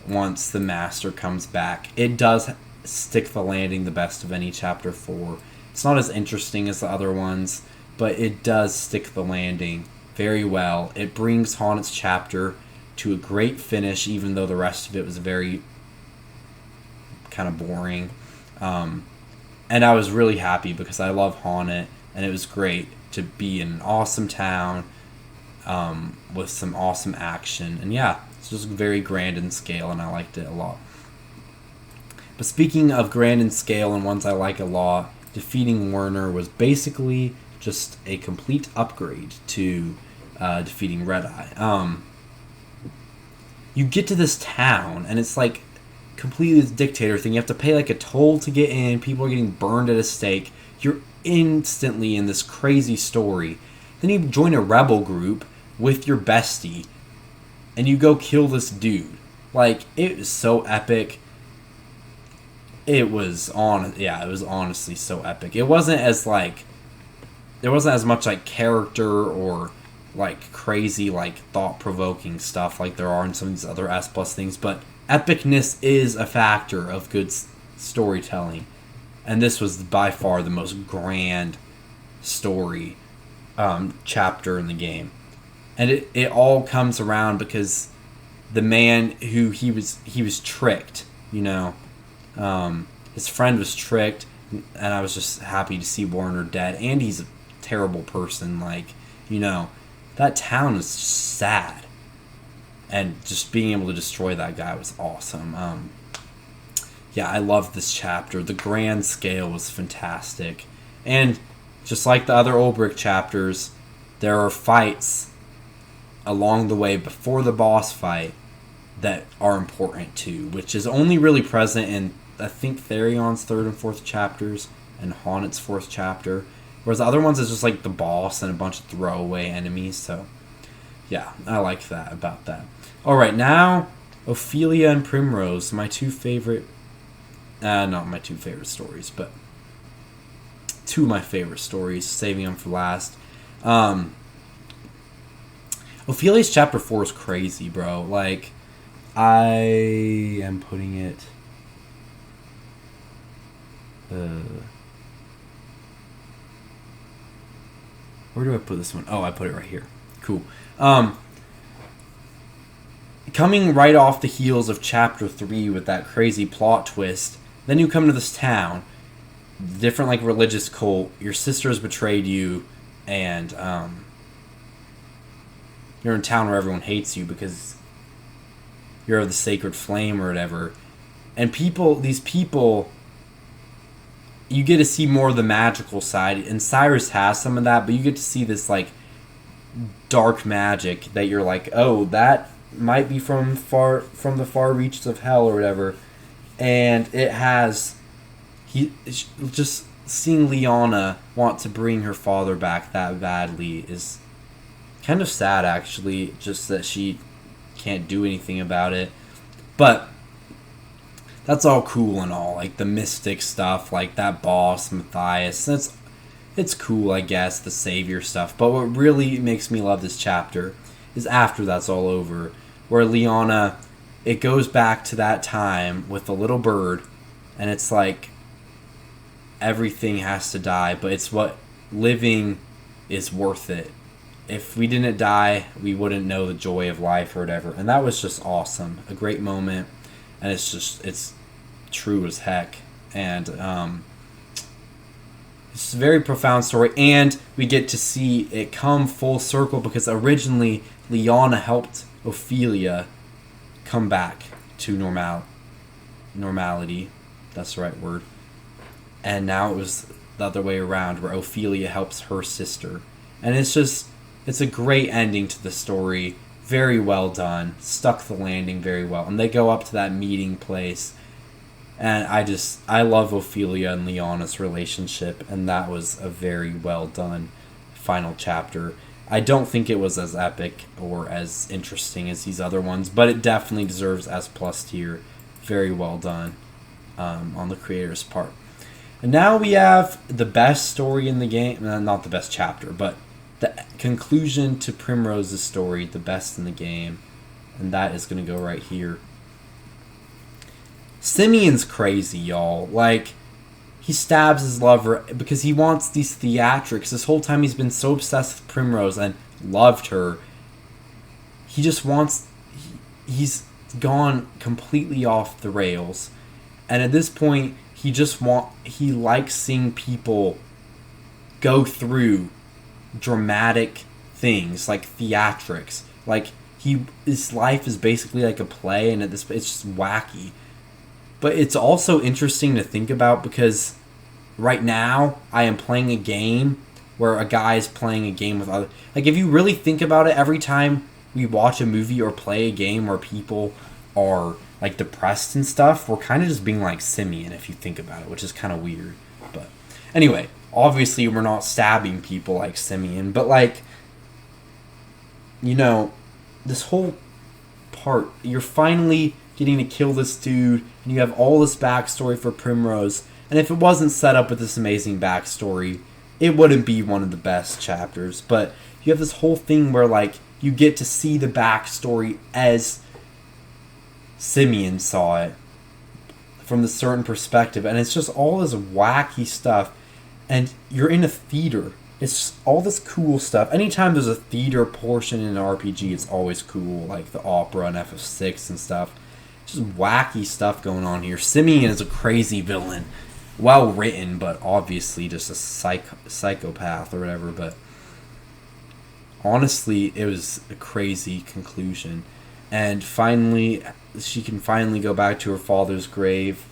once the Master comes back, it does stick the landing the best of any Chapter 4. It's not as interesting as the other ones, but it does stick the landing very well. It brings Honnet's chapter to a great finish, even though the rest of it was very kind of boring. And I was really happy because I love Honnet, and it was great to be in an awesome town with some awesome action. And yeah, it's just very grand in scale, and I liked it a lot. But speaking of grand in scale and ones I like a lot, defeating Werner was basically just a complete upgrade to defeating Red Eye. You get to this town, and it's like completely this dictator thing. You have to pay like a toll to get in. People are getting burned at a stake. You're instantly in this crazy story. Then you join a rebel group with your bestie, and you go kill this dude. Like, it was so epic. It was honestly so epic. It wasn't as like, there wasn't as much like character or like crazy like thought-provoking stuff like there are in some of these other S+ things, but epicness is a factor of good storytelling, and this was by far the most grand story chapter in the game. And it all comes around because the man who he was tricked, you know. His friend was tricked, and I was just happy to see Werner dead. And he's a terrible person, like, you know. That town is just sad. And just being able to destroy that guy was awesome. Yeah, I loved this chapter. The grand scale was fantastic. And just like the other Olberic chapters, there are fights along the way before the boss fight that are important too, which is only really present in, I think, Therion's 3rd and 4th chapters and Honnet's 4th chapter. Whereas the other ones is just like the boss and a bunch of throwaway enemies. So, yeah, I like that about that. Alright, now Ophelia and Primrose, my two favorite, not my two favorite stories, but two of my favorite stories, saving them for last. Ophelia's chapter 4 is crazy, bro. Like, I am putting it... where do I put this one? Oh, I put it right here. Cool. Coming right off the heels of chapter 3 with that crazy plot twist, then you come to this town, different like religious cult, your sister has betrayed you, and you're in a town where everyone hates you because you're of the sacred flame or whatever. And these people, you get to see more of the magical side, and Cyrus has some of that, but you get to see this like dark magic that you're like, oh, that might be from the far reaches of hell or whatever. And it has, just seeing Leona want to bring her father back that badly is kind of sad, actually, just that she can't do anything about it. But that's all cool and all, like the mystic stuff, like that boss Matthias, it's cool, I guess, the savior stuff. But what really makes me love this chapter is after that's all over, where Leona, it goes back to that time with the little bird, and it's like everything has to die, but it's what living is worth it. If we didn't die, we wouldn't know the joy of life or whatever. And that was just awesome, a great moment, and it's true as heck. And it's a very profound story, and we get to see it come full circle because originally Leona helped Ophelia come back to normality. That's the right word. And now it was the other way around, where Ophelia helps her sister. And it's a great ending to the story. Very well done. Stuck the landing very well. And they go up to that meeting place. And I love Ophelia and Leona's relationship. And that was a very well done final chapter. I don't think it was as epic or as interesting as these other ones, but it definitely deserves S+ tier. Very well done on the creator's part. And now we have the best story in the game. Not the best chapter, but the conclusion to Primrose's story, the best in the game. And that is going to go right here. Simeon's crazy, y'all. Like, he stabs his lover because he wants these theatrics. This whole time he's been so obsessed with Primrose and loved her. He just wants... He's gone completely off the rails. And at this point, he likes seeing people go through dramatic things, like theatrics. Like, his life is basically like a play, and it's just wacky. But it's also interesting to think about because right now I am playing a game where a guy is playing a game with other... Like, if you really think about it, every time we watch a movie or play a game where people are, like, depressed and stuff, we're kind of just being like Simeon, if you think about it, which is kind of weird. But anyway, obviously we're not stabbing people like Simeon, but, like, you know, this whole part, you're finally getting to kill this dude, and you have all this backstory for Primrose, and if it wasn't set up with this amazing backstory, it wouldn't be one of the best chapters. But you have this whole thing where, like, you get to see the backstory as Simeon saw it from the certain perspective, and it's just all this wacky stuff, and you're in a theater. It's all this cool stuff. Anytime there's a theater portion in an RPG, it's always cool, like the opera and FF6 and stuff. Just wacky stuff going on here. Simeon is a crazy villain. Well written, but obviously just a psychopath or whatever. But honestly, it was a crazy conclusion. And finally, she can finally go back to her father's grave.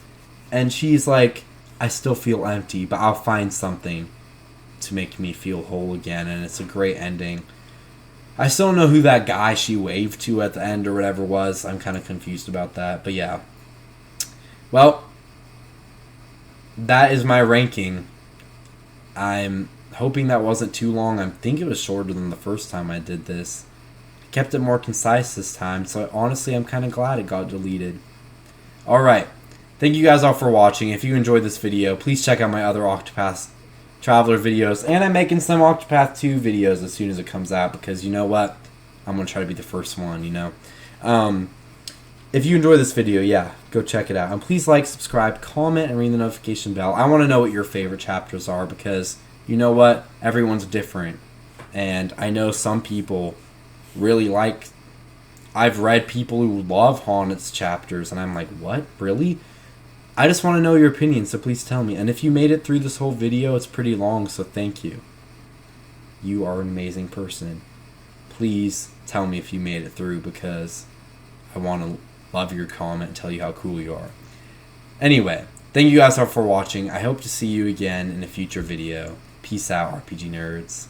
And she's like, I still feel empty, but I'll find something to make me feel whole again. And it's a great ending. I still don't know who that guy she waved to at the end or whatever was. I'm kind of confused about that. But yeah. Well, that is my ranking. I'm hoping that wasn't too long. I think it was shorter than the first time I did this. I kept it more concise this time. So honestly, I'm kind of glad it got deleted. Alright. Thank you guys all for watching. If you enjoyed this video, please check out my other Octopath Traveler videos, and I'm making some Octopath 2 videos as soon as it comes out, because you know what? I'm going to try to be the first one, you know. If you enjoy this video, yeah, go check it out. And please like, subscribe, comment, and ring the notification bell. I want to know what your favorite chapters are, because you know what? Everyone's different. And I know some people really like... I've read people who love Haunted's chapters, and I'm like, what? Really? I just want to know your opinion, so please tell me. And if you made it through this whole video, it's pretty long, so thank you. You are an amazing person. Please tell me if you made it through, because I want to love your comment and tell you how cool you are. Anyway, thank you guys all for watching. I hope to see you again in a future video. Peace out, RPG nerds.